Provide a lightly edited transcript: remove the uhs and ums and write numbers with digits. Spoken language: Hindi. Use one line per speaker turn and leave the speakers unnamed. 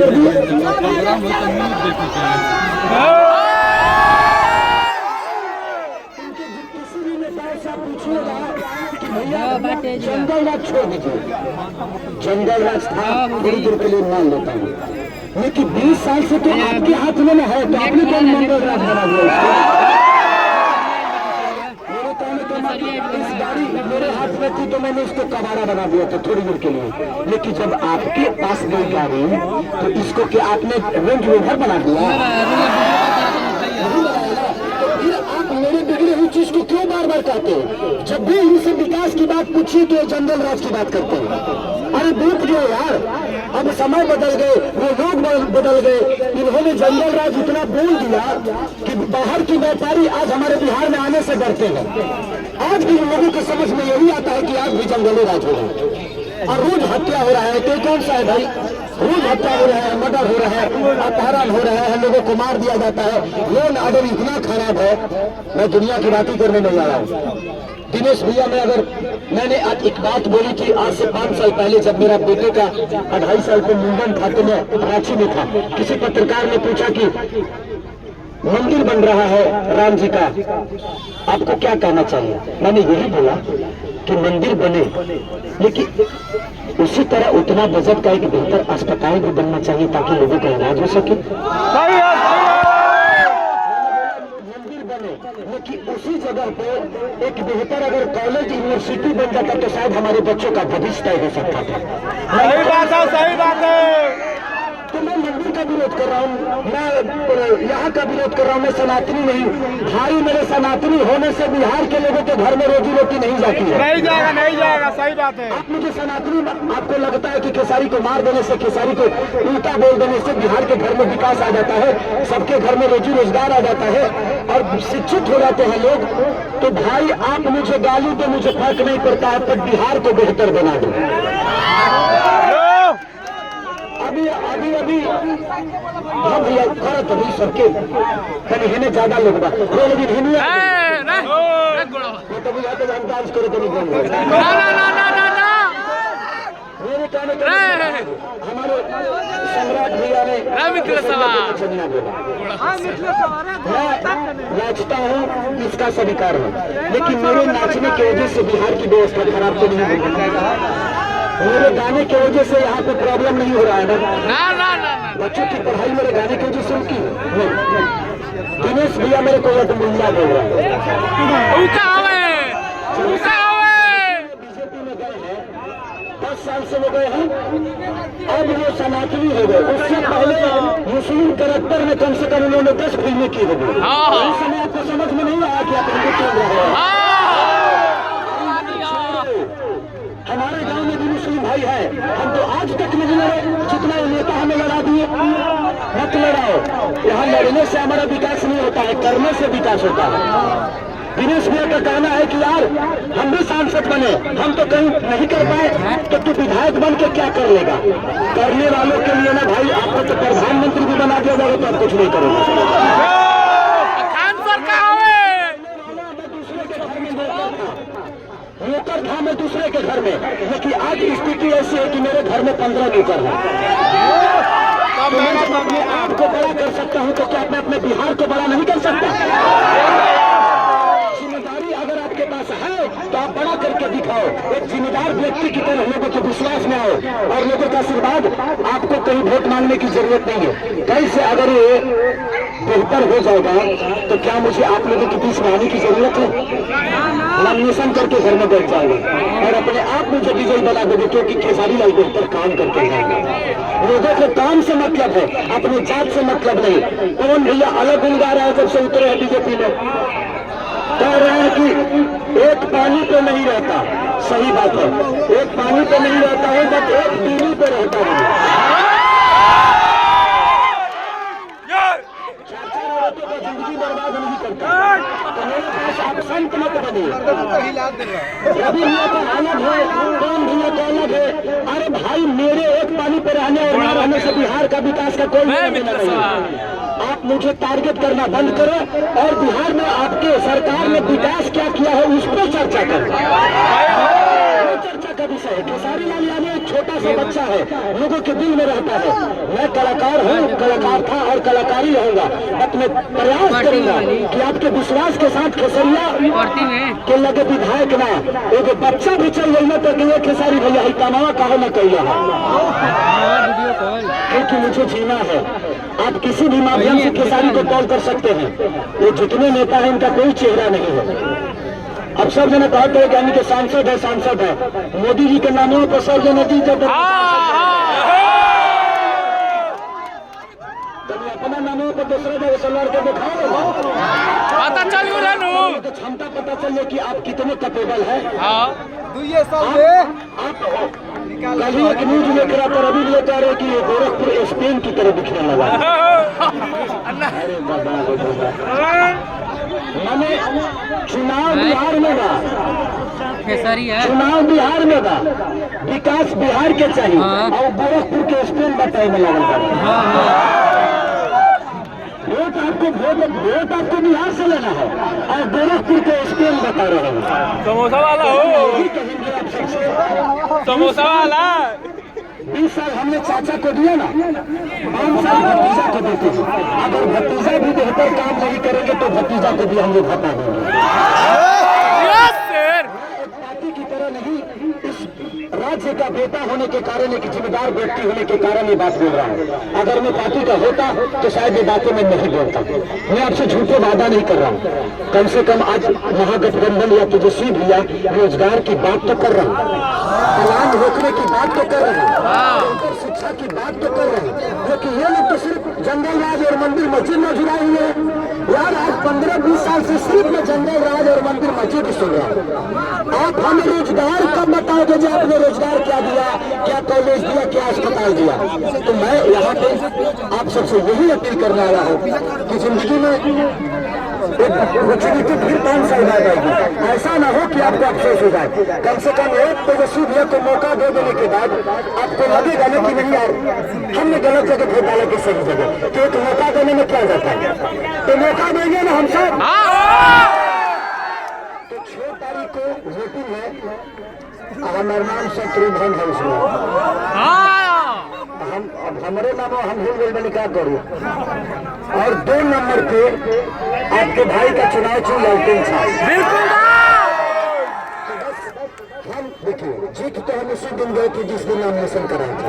कर दिए। किसी भी नेता से आप पूछिएगा कि भैया जंगल राज छोड़ दीजिए, जंगल राज था थोड़ी देर के लिए मान लेता हूँ, लेकिन 20 साल से तो आपके हाथ में है, तो आपने कौन मंगल राज बना दिया उसको? मेरे कहने का मतलब इस गाड़ी मेरे हाथ में थी तो मैंने इसको कबाड़ा बना दिया था थोड़ी देर के लिए, लेकिन जब आपके पास गई गाड़ी तो इसको क्या आपने रेंज रोवर बना दिया? तो फिर आप मेरे बिगड़े हुई चीज को क्यों बार बार कहते हो? जब भी इनसे विकास की बात पूछिए तो जंगल राज की बात करते हैं। अरे बीत गए यार, अब समय बदल गए, वो लोग बदल गए। इन्होंने जंगल राज इतना बोल दिया कि बाहर के व्यापारी आज हमारे बिहार में आने से डरते हैं। आज भी इन लोगों की समझ में यही आता है कि आज भी जंगली राज हो रहा है और रोज हत्या हो रहा है। तो कौन सा है भाई? रोज हत्या हो रहा है, मर्डर हो रहा है, अपहरण हो रहा है, लोगों को मार दिया जाता है। लॉ ऑर्डर इतना खराब है, मैं दुनिया की बात ही करने नहीं आ रहा हूँ। दिनेश भैया मैंने आज एक बात बोली थी आज से 5 साल पहले, जब मेरा बेटे का 2.5 साल पे मुंडन था तो मैं रांची में था। किसी पत्रकार ने पूछा कि मंदिर बन रहा है राम जी का, आपको क्या कहना चाहिए? मैंने यही बोला कि मंदिर बने, लेकिन उसी तरह उतना बजट का एक बेहतर अस्पताल भी बनना चाहिए ताकि लोगों का इलाज हो सके। मंदिर बने, लेकिन उसी जगह पे एक बेहतर अगर कॉलेज यूनिवर्सिटी बन जाता तो शायद हमारे बच्चों का भविष्य तय हो सकता था।
सही बात है, सही बात है।
तो मैं मंदिर का विरोध कर रहा हूँ, मैं यहाँ का विरोध कर रहा हूँ, मैं सनातनी नहीं भाई। मेरे सनातनी होने से बिहार के लोगों के घर में रोजी रोटी नहीं जाती है।
नहीं जाएगा, नहीं जाएगा, सही बात है।
आप मुझे सनातनी, आपको लगता है कि खेसारी को मार देने से, खेसारी को उल्टा बोल देने से बिहार के घर में विकास आ जाता है, सबके घर में रोजी रोजगार आ जाता है और शिक्षित हो जाते हैं लोग? तो भाई आप मुझे गाली दो, मुझे फर्क नहीं पड़ता है, पर बिहार को बेहतर बना दो। अभी हम भैया करत अभी सबके कहीं हिने ज्यादा लोग बा रोल भी हिने तो बुझा तो हम डांस करे तो नहीं बोल रहे। मेरे कहने का हमारे सम्राट भैया ने नाचता हूँ, इसका स्वीकार है, लेकिन मेरे नाचने की वजह से बिहार की व्यवस्था खराब तो नहीं होगी। मेरे गाने की वजह से यहाँ पे प्रॉब्लम नहीं हो रहा है ना? बच्चों की पढ़ाई मेरे गाने की वजह से उनकी नहीं। दिनेश भैया मेरे को मुल्ला बोल रहा है। बीजेपी में गए हैं, 10 साल से वो गए हैं, अब वो सनातनी हो गए। उससे पहले मुस्लिम कैरेक्टर में कम से कम उन्होंने 10 फिल्में की होगी। उस समय आपको समझ में नहीं आया कि आप हिंदू क्यों रहे हैं। हमारे गांव में भी मुस्लिम भाई है, हम तो आज तक नहीं लड़े जितना नेता हमें लड़ा दिए। मत लड़ाओ, यहाँ लड़ने से हमारा विकास नहीं होता है, करने से विकास होता है। दिनेश भैया का कहना है कि यार हम भी सांसद बने, हम तो कहीं नहीं कर पाए, तो तू विधायक बन के क्या कर लेगा? करने वालों के लिए ना भाई, आपको तो प्रधानमंत्री भी बना दिया जाएगा तो आप कुछ नहीं करोगे। नौकर था मैं दूसरे के घर में, लेकिन आज स्थिति ऐसी है कि मेरे घर में 15 नौकर हैं। तो मैं जब अपने आप को बड़ा कर सकता हूं तो क्या मैं अपने बिहार को बड़ा नहीं कर सकता? जिम्मेदारी अगर आपके पास है तो आप बड़ा करके दिखाओ। एक जिम्मेदार व्यक्ति की तरह लोगों के विश्वास में आओ और लोगों का आशीर्वाद। आपको कहीं वोट मांगने की जरूरत नहीं है। कैसे अगर ये बेहतर हो जाएगा तो क्या मुझे आप लोगों के बीच में आने की जरूरत है? नॉमिनेशन करके घर में बैठ जाएंगे और अपने आप मुझे विजयी बना देंगे, क्योंकि खेसारी लाल बेहतर काम करके जाएंगे। लोगों को काम से मतलब है, अपने जात से मतलब नहीं। पवन भैया अलग गुन गा रहा है जब से उतरे हैं बीजेपी में, कह रहे हैं कि एक पानी पे नहीं रहता। सही बात है, एक पानी पे नहीं रहता है, बट एक टीवी पे रहता है। जिंदगी बर्बाद नहीं करता, तो मेरे पास आप संत मत बनिए। रवि भैया का अलग है, कौन भैया का अलग है। अरे भाई, मेरे एक पानी पे रहने और न रहने से बिहार का विकास का कोई लेना नहीं। आप मुझे टारगेट करना बंद करो और बिहार में आपके सरकार ने विकास क्या किया है उस पर चर्चा करो। चर्चा का विषय है। खेसारी लाल यादव छोटा सा बच्चा है, लोगों के दिल में रहता है। मैं कलाकार हूँ, कलाकार था और कलाकारी रहूंगा, बट मैं प्रयास करूंगा कि आपके विश्वास के साथ खेसरिया के लगे विधायक ना एगो बच्चा भी चल रही है तो ये खेसारी भैया ही कमावा कहो न कहिए, क्योंकि मुझे जीना है। आप किसी भी माध्यम से खेसारी को कॉल कर सकते हैं, वो जितने नेता हैं इनका कोई चेहरा नहीं है। अब सब जना कहते हैं कि हम के सांसद है, सांसद है, मोदी जी के नामों पर सब जना दी जब अपना नामों पर दूसरा जगह सलवार के दिखाओ,
पता चल
तो क्षमता पता चले कि आप कितने कैपेबल है। कल एक न्यूज लेकर आता रवि लेकर रहे कि गोरखपुर स्पेन की तरह दिखने लगा। अरे बाबा मैंने चुनाव बिहार में बा, चुनाव बिहार में बा, विकास बिहार के चाहिए और गोरखपुर के स्पेन बताए में लगल बा। वोट आपको बिहार से लेना है और गोरखपुर के स्पेन बता रहे हैं।
समोसा वाला हो,
कहेंगे आप सबसे
समोसा वाला
20 साल हमने चाचा को दिया ना, 5 साल भतीजा को देते हैं। अगर भतीजा भी बेहतर काम नहीं करेंगे तो भतीजा को भी हम लोग हटा देंगे। पार्टी की तरह नहीं, इस राज्य का बेटा होने के कारण, एक जिम्मेदार व्यक्ति होने के कारण ये बात बोल रहा हूँ। अगर मैं पार्टी का होता तो शायद ये बातें मैं नहीं बोलता। मैं आपसे झूठे वादा नहीं कर रहा हूँ। कम से कम आज महागठबंधन या तेजस्वी भैया रोजगार की बात तो कर रहा हूँ, पलायन रोकने की बात तो कर रहे हैं, शिक्षा की बात तो कर रहे हैं, लेकिन ये लोग तो सिर्फ जंगल राज और मंदिर मस्जिद में जुड़ाए हुए हैं। यार आज 15-20 साल से सिर्फ मैं जंगल राज और मंदिर मस्जिद सुन रहा हूँ। आप हमें रोजगार कब बताओगे जो आपने रोजगार क्या दिया, क्या कॉलेज दिया, क्या अस्पताल दिया? तो मैं यहाँ पे आप सबसे यही अपील करने आया हूँ कि जिंदगी में अपॉर्चुनिटी फिर 5 साल बाद आएगी। ऐसा ना हो कि आपको अफसोस हो जाए। कम से कम एक तेजस्वी भैया को मौका दे देने के बाद आपको लगेगा ना कि नहीं यार हमने गलत जगह वोट डाला कि सही जगह। तो एक मौका देने में क्या जाता है, तो मौका देंगे ना हम सब। तो 6 तारीख को वोटिंग है, हमारा नाम शत्रुघ्न है उसमें। हमारे नाम हम भूल गए, मैंने क्या करूँ। और 2 नंबर पे आपके भाई का चुनाव लालटेन था। हम देखिए जीत तो हम उसी दिन गए थे जिस दिन नॉमिनेशन कराए थे।